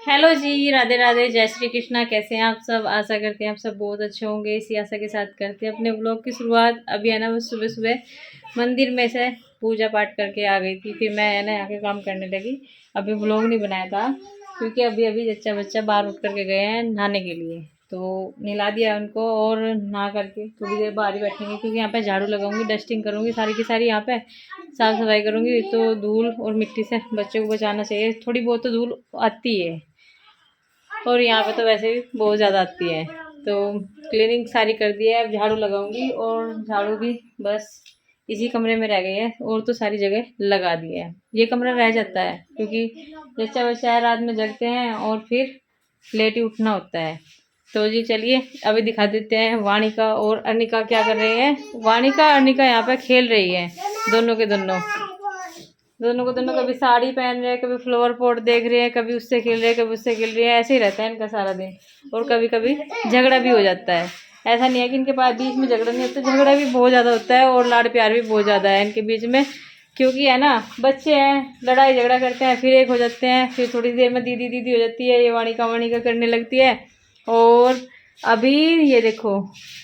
Hello जी, राधे राधे, जय श्री कृष्णा। कैसे हैं आप सब? आशा करते हैं आप सब बहुत अच्छे होंगे। इसी आशा के साथ करते हैं अपने व्लॉग की शुरुआत। अभी है ना, बस सुबह सुबह मंदिर में से पूजा पाठ करके आ गई थी, फिर मैं है ना आके काम करने लगी। अभी व्लॉग नहीं बनाया था क्योंकि अभी अभी बच्चा बच्चा बाहर उठ करके गए हैं नहाने के लिए, तो नहला दिया उनको और नहा करके थोड़ी देर बाहर ही बैठेंगे क्योंकि यहाँ पे झाड़ू लगाऊंगी, डस्टिंग करूँगी सारी की सारी, यहाँ पे साफ़ सफाई करूँगी। तो धूल और मिट्टी से बच्चों को बचाना चाहिए, थोड़ी बहुत तो धूल आती है और यहाँ पे तो वैसे भी बहुत ज़्यादा आती है। तो क्लीनिंग सारी कर दी है, अब झाड़ू लगाऊंगी और झाड़ू भी बस इसी कमरे में रह गई है और तो सारी जगह लगा दी है। ये कमरा रह जाता है क्योंकि बच्चा बच्चा है, रात में जगते हैं और फिर लेट ही उठना होता है। तो जी चलिए अभी दिखा देते हैं वानिका और अर्निका क्या कर रहे हैं। वानिका अर्निका यहाँ पे खेल रही है, दोनों के दोनों दोनों को दोनों कभी साड़ी पहन रहे हैं, कभी फ्लावर पॉट देख रहे हैं, कभी उससे खेल रहे हैं, कभी उससे खेल रहे हैं। ऐसे ही रहता है इनका सारा दिन और कभी कभी झगड़ा भी हो जाता है। ऐसा नहीं है कि इनके पास बीच में झगड़ा नहीं होता, झगड़ा भी बहुत ज़्यादा होता है और लाड़ प्यार भी बहुत ज़्यादा है इनके बीच में। क्योंकि है ना, बच्चे हैं, लड़ाई झगड़ा करते हैं, फिर एक हो जाते हैं, फिर थोड़ी देर में दीदी दीदी हो जाती है, ये वाणिका वाणिका करने लगती है। और अभी ये देखो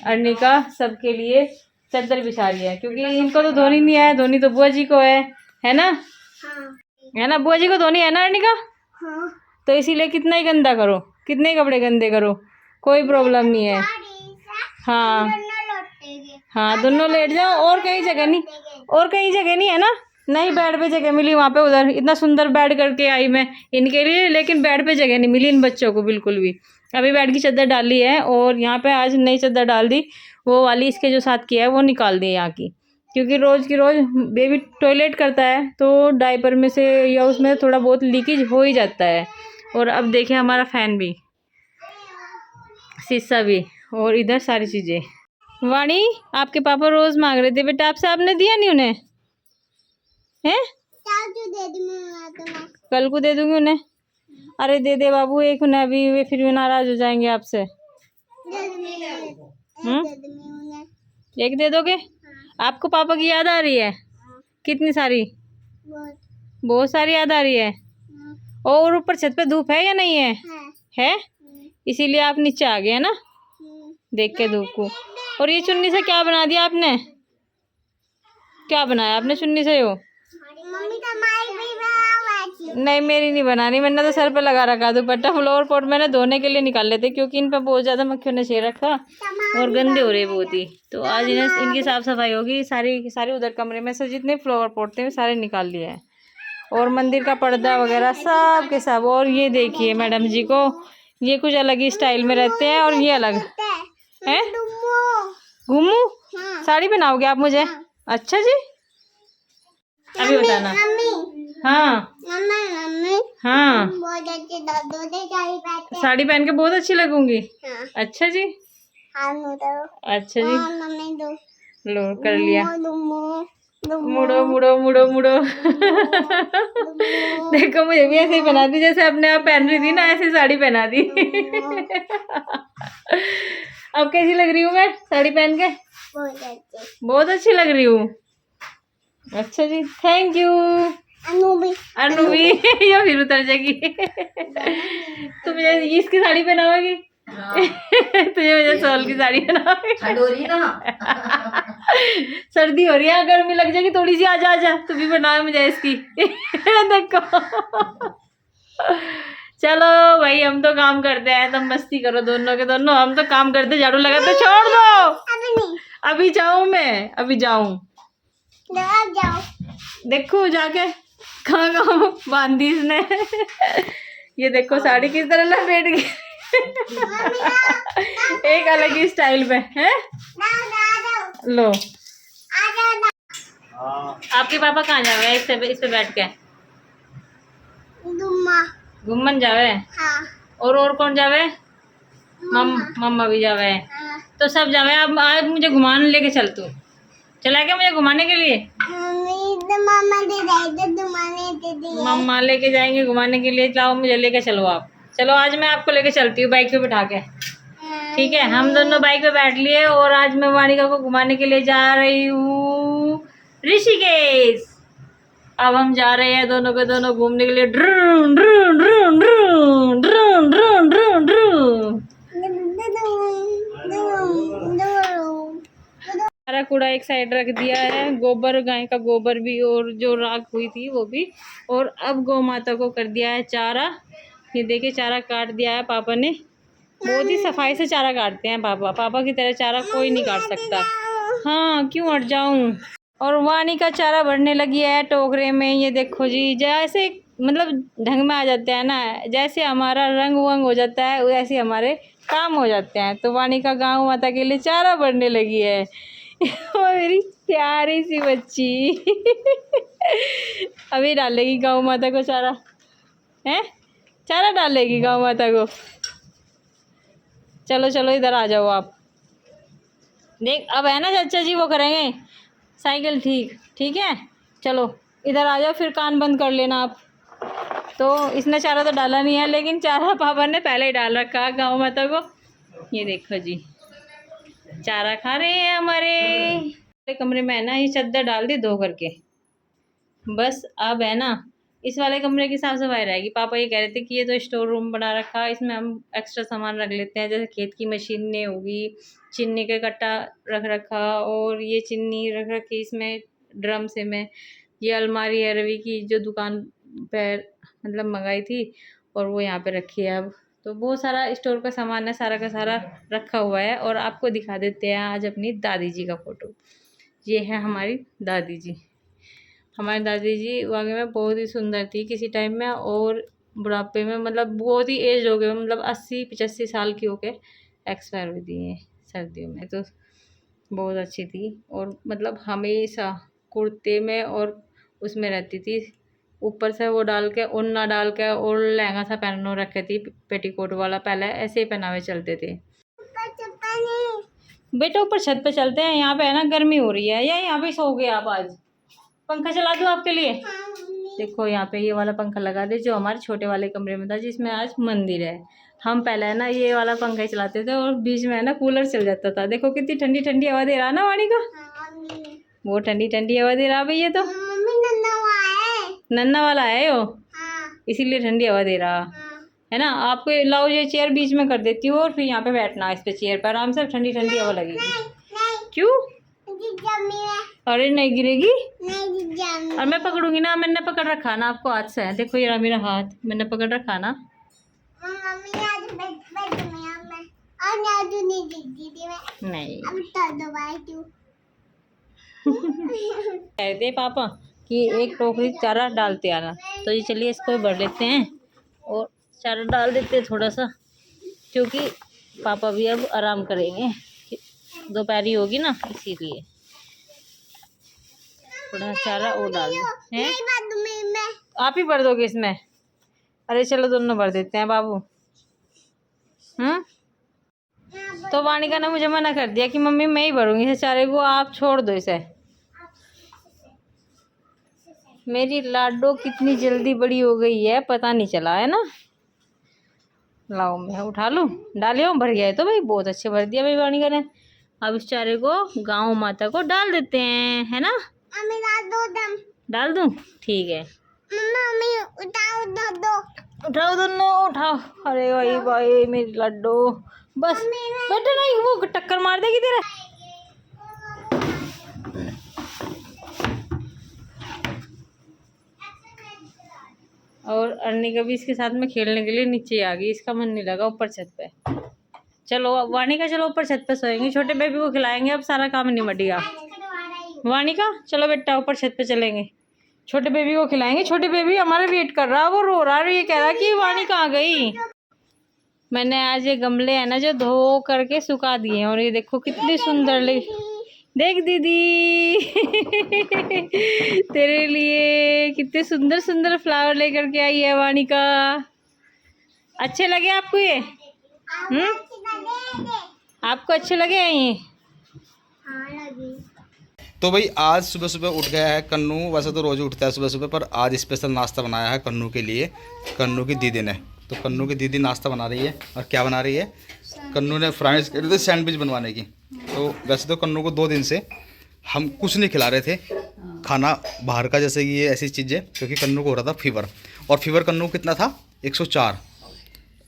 अर्निका सबके लिए चादर बिछा रही है क्योंकि इनको तो धोनी नहीं है, धोनी तो बुआ जी को है ना। हाँ। है ना, बुआ जी को धोनी है ना अर्निका। हाँ। तो इसीलिए कितना ही गंदा करो, कितने ही कपड़े गंदे करो, कोई प्रॉब्लम नहीं है। हाँ हाँ, दोनों लेट जाओ और कहीं जगह नहीं, और कहीं जगह नहीं है ना। नहीं, बेड पे जगह मिली वहाँ पे, उधर इतना सुंदर बेड करके आई मैं इनके लिए, लेकिन बेड पे जगह नहीं मिली इन बच्चों को बिल्कुल भी। अभी बेड की चादर डाली है और यहाँ पे आज नई चादर डाल दी, वो वाली इसके जो साथ की है वो निकाल दी यहाँ की, क्योंकि रोज़ की रोज़ बेबी टॉयलेट करता है तो डायपर में से या उसमें थोड़ा बहुत लीकेज हो ही जाता है। और अब देखें हमारा फ़ैन भी, शीशा भी, और इधर सारी चीज़ें। वाणी, आपके पापा रोज़ मांग रहे थे बेटा आपसे, आपने दिया नहीं उन्हें? हैं? कल को दे दूंगी उन्हें। अरे दे दे बाबू एक उन्हें, अभी वे फिर भी नाराज़ हो जाएंगे आपसे। एक दे दोगे? आपको पापा की याद आ रही है? कितनी सारी? बहुत सारी याद आ रही है। और ऊपर छत पे धूप है या नहीं है? है? इसीलिए आप नीचे आ गए है ना, देख के धूप को। और ये चुन्नी से क्या बना दिया आपने? क्या बनाया आपने चुन्नी से? हो नहीं, मेरी नहीं बनानी, मैंने तो सर पे लगा रखा दुपट्टा। फ्लोर पॉट मैंने धोने के लिए निकाल लेते क्योंकि इन पर बहुत ज़्यादा मक्खियों ने छेड़ रखा और गंदे हो रहे बहुत ही। तो आज इन्हें इनकी साफ़ सफाई होगी सारी की सारी। उधर कमरे में से जितने फ्लावर पॉट थे वो सारे निकाल लिए हैं और मंदिर का पर्दा वगैरह सब के सब। और ये देखिए मैडम जी को, ये कुछ अलग ही स्टाइल में रहते हैं और ये अलग है। घूमू साड़ी पहनाओगे आप मुझे? अच्छा जी, अभी बताना। हाँ हाँ, साड़ी पहन के बहुत अच्छी लगूंगी। अच्छा जी, अच्छा जी, लो कर लिया। मुड़ो मुड़ो मुड़ो मुड़ो देखो मुझे भी ऐसे ही पहना दी, जैसे अपने आप पहन रही थी ना, ऐसे साड़ी पहना दी अब कैसी लग रही हूँ मैं साड़ी पहन के? बहुत अच्छी लग रही हूँ। अच्छा जी, थैंक यू। अनु भी या फिर उतर जाएगी तो मुझे इसकी साड़ी पहनाओगी? तुझे मुझे सोल की साड़ी पहनाओगी ना सर्दी हो रही है, गर्मी लग जाएगी थोड़ी सी। आजा आजा, तू भी बनाओ मुझे इसकी देखो चलो भाई, हम तो काम करते हैं, तुम मस्ती करो दोनों के दोनों, हम तो काम करते झाड़ू लगाते। छोड़ दो, अभी जाऊं मैं, अभी जाऊं, देखो जाके कहाँ कहाँ बांधी इसने ये देखो साड़ी किस तरह लपेट गई एक अलग ही स्टाइल में है। लो आपके पापा कहाँ जावे? इस पे बैठ के घूमन जावे। हाँ। और कौन जावे? मम्मा भी जावे। हाँ। तो सब जावे। अब आज मुझे घुमाने लेके चल, तू चला क्या मुझे घुमाने के लिए? मम्मा लेके जाएंगे घुमाने के लिए। लाओ मुझे लेके चलो आप, चलो आज मैं आपको लेके चलती हूँ बाइक पे बिठा के। ठीक है, हम दोनों बाइक पे बैठ लिए और आज मैं वानिका को घुमाने के लिए जा रही हूँ ऋषिकेश। अब हम जा रहे हैं दोनों के दोनों घूमने के लिए। Druon Druon Druon Druon Druon. एक साइड रख दिया है, गोबर गाय का गोबर भी और जो राख हुई थी वो भी। और अब गौ माता को कर दिया है चारा। ये देखिए चारा काट दिया है पापा ने। बहुत ही सफाई से चारा काटते हैं पापा। पापा की तरह चारा कोई नहीं काट सकता। हाँ क्यों हट जाऊं। और वानी का चारा भरने लगी है टोकरे में। ये देखो जी, जैसे मतलब ढंग में आ जाते हैं ना, जैसे हमारा रंग वंग हो जाता है वैसे हमारे काम हो जाते हैं। तो वानी का गाँव माता के लिए चारा भरने लगी है। और मेरी प्यारी सी बच्ची अभी डालेगी गाँव माता को चारा है, चारा डालेगी गाँव माता को। चलो चलो इधर आ जाओ आप। देख अब है ना चाचा जी वो करेंगे साइकिल ठीक ठीक है। चलो इधर आ जाओ, फिर कान बंद कर लेना आप। तो इसने चारा तो डाला नहीं है, लेकिन चारा पापा ने पहले ही डाल रखा गाँव माता को। ये देखो जी चारा खा रहे हैं हमारे कमरे में। है ना ये चादर डाल दी धो करके। बस अब है ना इस वाले कमरे की साफ सफाई रहेगी। पापा ये कह रहे थे कि ये तो स्टोर रूम बना रखा है, इसमें हम एक्स्ट्रा सामान रख लेते हैं, जैसे खेत की मशीनें होगी, चीनी का कट्टा रख रखा, और ये चीनी रख रखी इसमें ड्रम से। में ये अलमारी है रवि की, जो दुकान पर मतलब मंगाई थी, और वो यहाँ पे रखी है अब। तो बहुत सारा स्टोर का सामान है, सारा का सारा रखा हुआ है। और आपको दिखा देते हैं आज अपनी दादी जी का फ़ोटो। ये है हमारी दादी जी। हमारी दादी जी वाकई में बहुत ही सुंदर थी किसी टाइम में, और बुढ़ापे में मतलब बहुत ही एज हो गए, मतलब 80-85 साल की होके एक्सपायर हुई थी ये सर्दियों में। तो बहुत अच्छी थी, और मतलब हमेशा कुर्ते में और उसमें रहती थी, ऊपर से वो डाल के ओढ़ना डाल के, और लहंगा सा पहनो रखे थी पेटीकोट वाला। पहले ऐसे ही पहनावे चलते थे। बेटा ऊपर छत पे चलते हैं, यहाँ पे है ना गर्मी हो रही है। या यहाँ पे सो गए आप आज? पंखा चला दूँ आपके लिए? देखो यहाँ पे ये वाला पंखा लगा दे, जो हमारे छोटे वाले कमरे में था, जिसमें आज मंदिर है। हम पहले है ना ये वाला पंखा ही चलाते थे, और बीच में है ना कूलर चल जाता था। देखो कितनी ठंडी ठंडी हवा दे रहा ना वाणी का। वो ठंडी ठंडी हवा दे रहा भैया। तो नन्ना वाला है वो, इसीलिए ठंडी हवा दे रहा है ना। आपको लाओ ये चेयर बीच में कर देती हूँ, और फिर यहाँ पे बैठना इस पे चेयर पर, आराम से ठंडी ठंडी हवा लगेगी। क्यों? अरे नहीं गिरेगी। और मैं पकड़ूंगी ना, मैंने पकड़ रखा ना आपको हाथ से। देखो ये मेरा हाथ मैंने पकड़ रखा ना। नहीं कहते पापा कि एक टोकरी चारा डालते आना, तो ये चलिए इसको भर लेते हैं और चारा डाल देते हैं थोड़ा सा, क्योंकि पापा भी अब आराम करेंगे, दोपहरी होगी ना, इसीलिए थोड़ा चारा और डाल दो। हैं आप ही भर दोगे इसमें? अरे चलो दोनों भर देते हैं बाबू। तो वानिका ने मुझे मना कर दिया कि मम्मी मैं ही भरूंगी इसे चारे को, आप छोड़ दो इसे। मेरी लाडो कितनी जल्दी बड़ी हो गई है पता नहीं चला है ना। लाओ मैं उठा लूँ, डालियो भर गया है तो भाई, बहुत अच्छे भर दिया भाई वानिका ने। अब इस चारे को गाँव माता को डाल देते हैं, है ना। डाल दूँ? ठीक है। उठाओ दोनों उठाओ। अरे भाई भाई मेरी लड्डू, बस बेटा नहीं वो टक्कर मार देगी तेरे। और अर्नी का भी इसके साथ में खेलने के लिए नीचे आ गई, इसका मन नहीं लगा ऊपर छत पे। चलो वानिका चलो ऊपर छत पे सोएंगे, छोटे बेबी को खिलाएंगे, अब सारा काम निमटेगा। वानिका चलो बेटा ऊपर छत पे चलेंगे, छोटे बेबी को खिलाएंगे। छोटे बेबी हमारा वेट कर रहा, वो रो रहा है, ये कह रहा कि वानी कहाँ गई। मैंने आज ये गमले है ना जो धो करके सुखा दिए हैं, और ये देखो कितनी सुंदर लगी। देख दीदी तेरे लिए कितने सुंदर सुंदर फ्लावर लेकर के आई है वानिका। अच्छे लगे आपको ये? आपको अच्छे लगे हैं ये? तो भाई आज सुबह सुबह उठ गया है कन्नू। वैसे तो रोज़ उठता है सुबह सुबह, पर आज स्पेशल नाश्ता बनाया है कन्नू के लिए, कन्नू की दीदी ने। तो कन्नू की दीदी नाश्ता बना रही है, और क्या बना रही है? कन्नू ने फ्राइज करी थी सैंडविच बनवाने की। तो वैसे तो कन्नू को 2 दिन से हम कुछ नहीं खिला रहे थे खाना बाहर का, जैसे ये ऐसी चीज़ें, क्योंकि कन्नू को हो रहा था फीवर। और फीवर कन्नू कितना था? 104।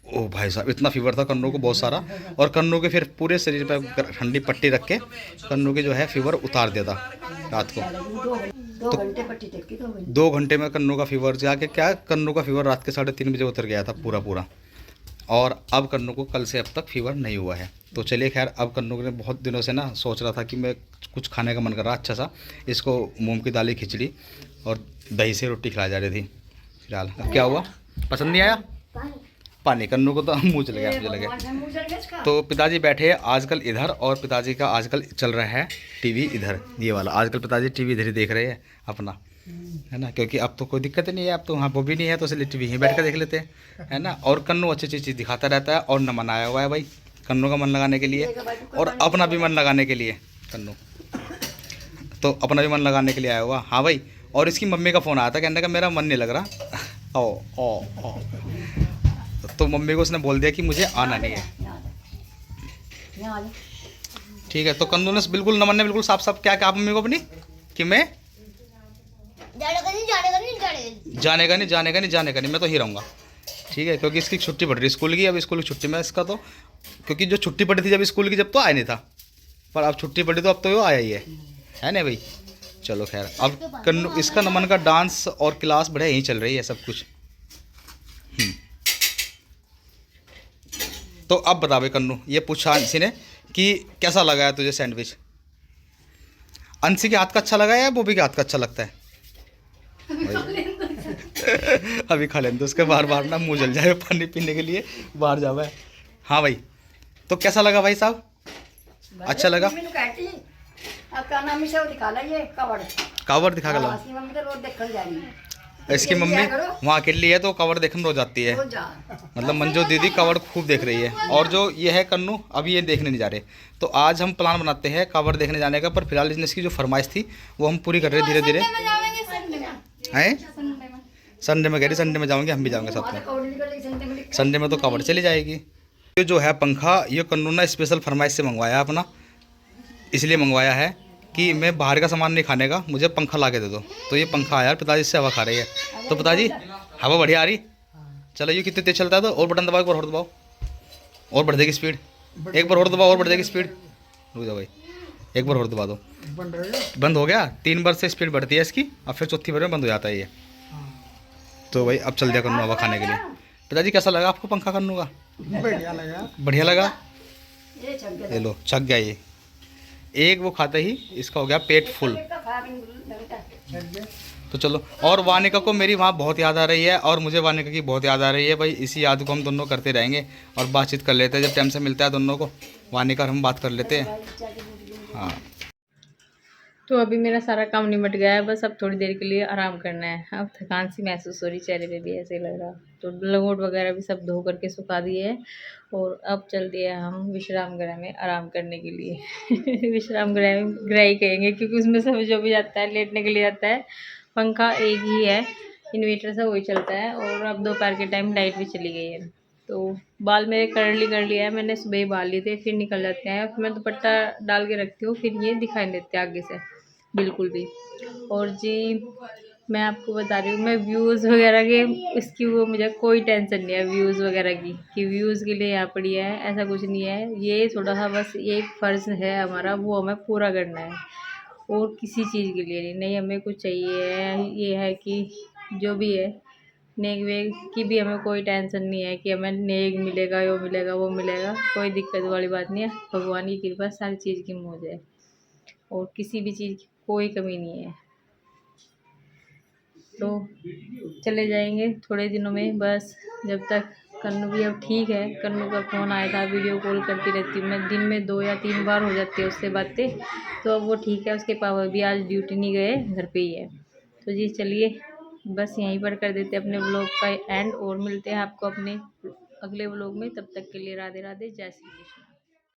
ओ भाई साहब, इतना फीवर था कन्नू को बहुत सारा। और कन्नू के फिर पूरे शरीर पर ठंडी पट्टी रख के कन्नू की जो है फीवर उतार दिया था रात को। दो घंटे पट्टी टेकी, 2 घंटे। 2 घंटे में कन्नू का फीवर जाके, क्या कन्नू का फीवर रात के 3:30 बजे उतर गया था पूरा पूरा। और अब कन्नू को कल से अब तक फीवर नहीं हुआ है। तो चलिए खैर, अब कन्नू ने बहुत दिनों से ना सोच रहा था कि मैं कुछ खाने का मन कर रहा अच्छा सा। इसको मूंग की दाली खिचड़ी और दही से रोटी खिलाई जा रही थी। फिलहाल अब क्या हुआ, पसंद नहीं आया पानी। कन्नू को तो मुँह चल गया, मुझे लगे। तो पिताजी बैठे हैं आजकल इधर, और पिताजी का आजकल चल रहा है टीवी इधर, ये वाला। आजकल पिताजी टीवी इधर ही देख रहे हैं अपना, है ना, क्योंकि अब तो कोई दिक्कत नहीं है, अब तो वहाँ वो भी नहीं है, तो इसलिए टीवी यहीं बैठ कर देख लेते हैं, है ना। और कन्नू अच्छी अच्छी चीज़ दिखाता रहता है, और नमन आया हुआ है भाई कन्नू का मन लगाने के लिए, और अपना भी मन लगाने के लिए। कन्नू तो अपना भी मन लगाने के लिए आया हुआ। हाँ भाई, और इसकी मम्मी का फ़ोन आया था, कहने का मेरा मन नहीं लग रहा। ओ तो मम्मी को उसने बोल दिया कि मुझे आना नहीं है। ठीक है, तो कन्नू ने बिल्कुल, नमन ने बिल्कुल साफ साफ क्या कहा मम्मी को अपनी, कि मैं जाने का नहीं, मैं तो ही रहूँगा। ठीक है, क्योंकि इसकी छुट्टी पड़ रही स्कूल की, अब स्कूल की छुट्टी में इसका तो, क्योंकि जो छुट्टी पड़ी थी जब स्कूल की, जब तो आया नहीं था, पर अब छुट्टी पड़ी तो अब तो वो आया ही है ना भाई। चलो खैर, अब कन्नू, इसका नमन का डांस और क्लास बढ़िया यहीं चल रही है सब कुछ। तो अब बता भाई कन्नू, ये पूछा अंशी ने कि कैसा लगा है तुझे सैंडविच। अंशी के हाथ का अच्छा लगा है या बॉबी के हाथ का अच्छा लगता है? अभी खा लें तो उसके बार बार ना मुँह जल जाए पानी पीने के लिए बाहर जावे। हाँ भाई, तो कैसा लगा भाई साहब, अच्छा लगा? कावड़ दिखा के ला। इसकी मम्मी वहाँ के लिए है तो कवर देखने रो जाती है, मतलब मंजू दीदी कवर खूब देख रही है। और जो ये है कन्नू, अभी ये देखने नहीं जा रहे, तो आज हम प्लान बनाते हैं कवर देखने जाने का। पर फिलहाल इसकी जो फरमाइश थी वो हम पूरी कर रहे हैं धीरे धीरे। हैं संडे में कह रही, संडे में जाओगे, हम भी जाएंगे साथ में। संडे में तो कवर चली जाएगी। ये जो है पंखा, ये कन्नू ने स्पेशल फरमाइश से मंगवाया अपना, इसलिए मंगवाया है कि मैं बाहर का सामान नहीं खाने का, मुझे पंखा ला के दे दो। तो ये पंखा आया, पिताजी से हवा खा रही है। तो पिताजी हवा बढ़िया आ रही, चलो ये कितने तेज चलता है। तो और बटन दबाओ, एक बार और दबाओ, और बढ़ जाएगी स्पीड। एक बार और दबाओ, और बढ़ जाएगी स्पीड। रुक जाओ भाई, एक बार और दबा दो, बंद हो गया। 3 बार से स्पीड बढ़ती है इसकी, अब फिर चौथी बार में बंद हो जाता है ये। तो भाई अब चल दिया कन्नू हवा खाने के लिए। पिताजी कैसा लगा आपको पंखा कन्नू का? बढ़िया लगा। ये लो छक गया ये, एक वो खाते ही इसका हो गया पेट फुल। तो चलो, और वानिका को मेरी वहाँ बहुत याद आ रही है, और मुझे वानिका की बहुत याद आ रही है भाई। इसी याद को हम दोनों करते रहेंगे और बातचीत कर लेते हैं, जब टाइम से मिलता है दोनों को वानिका और हम बात कर लेते हैं। हाँ, तो अभी मेरा सारा काम निपट गया है, बस अब थोड़ी देर के लिए आराम करना है। अब थकान सी महसूस हो रही, चेहरे पे भी ऐसे ही लग रहा। तो लंगोट वगैरह भी सब धो करके सुखा दिए हैं, और अब चल दिए हम विश्राम गृह में आराम करने के लिए। विश्राम गृह ही कहेंगे, क्योंकि उसमें सब जो भी जाता है लेटने के लिए जाता है। पंखा एक ही है, इन्वर्टर से वही चलता है, और अब दोपहर के टाइम लाइट भी चली गई है। तो बाल मेरे कर्ली कर लिया है मैंने, सुबह ही बाल लिए थे, फिर निकल जाते हैं। फिर मैं दुपट्टा डाल के रखती हूँ, फिर ये दिखाई नहीं देते आगे से बिल्कुल भी। और जी मैं आपको बता रही हूँ, मैं व्यूज़ वगैरह के इसकी वो मुझे कोई टेंशन नहीं है व्यूज़ वगैरह की, कि व्यूज़ के लिए यहाँ पड़ी है, ऐसा कुछ नहीं है। ये थोड़ा सा बस एक फ़र्ज़ है हमारा, वो हमें पूरा करना है, और किसी चीज़ के लिए नहीं हमें कुछ चाहिए है। ये है कि जो भी है, नेक वेग की भी हमें कोई टेंशन नहीं है कि हमें नेक मिलेगा, यो मिलेगा, वो मिलेगा, कोई दिक्कत वाली बात नहीं है। भगवान की कृपा, सारी चीज़ की मौज है, और किसी भी चीज़ की कोई कमी नहीं है। तो चले जाएंगे थोड़े दिनों में, बस जब तक कन्नू भी अब ठीक है। कन्नू का फ़ोन आया था, वीडियो कॉल करती रहती हूँ मैं, दिन में 2 या 3 बार हो जाती है उससे बातें। तो अब वो ठीक है, उसके पापा भी आज ड्यूटी नहीं गए, घर पे ही है। तो जी चलिए, बस यहीं पर कर देते अपने व्लॉग का एंड, और मिलते हैं आपको अपने अगले व्लॉग में। तब तक के लिए राधे राधे, जय श्री कृष्ण।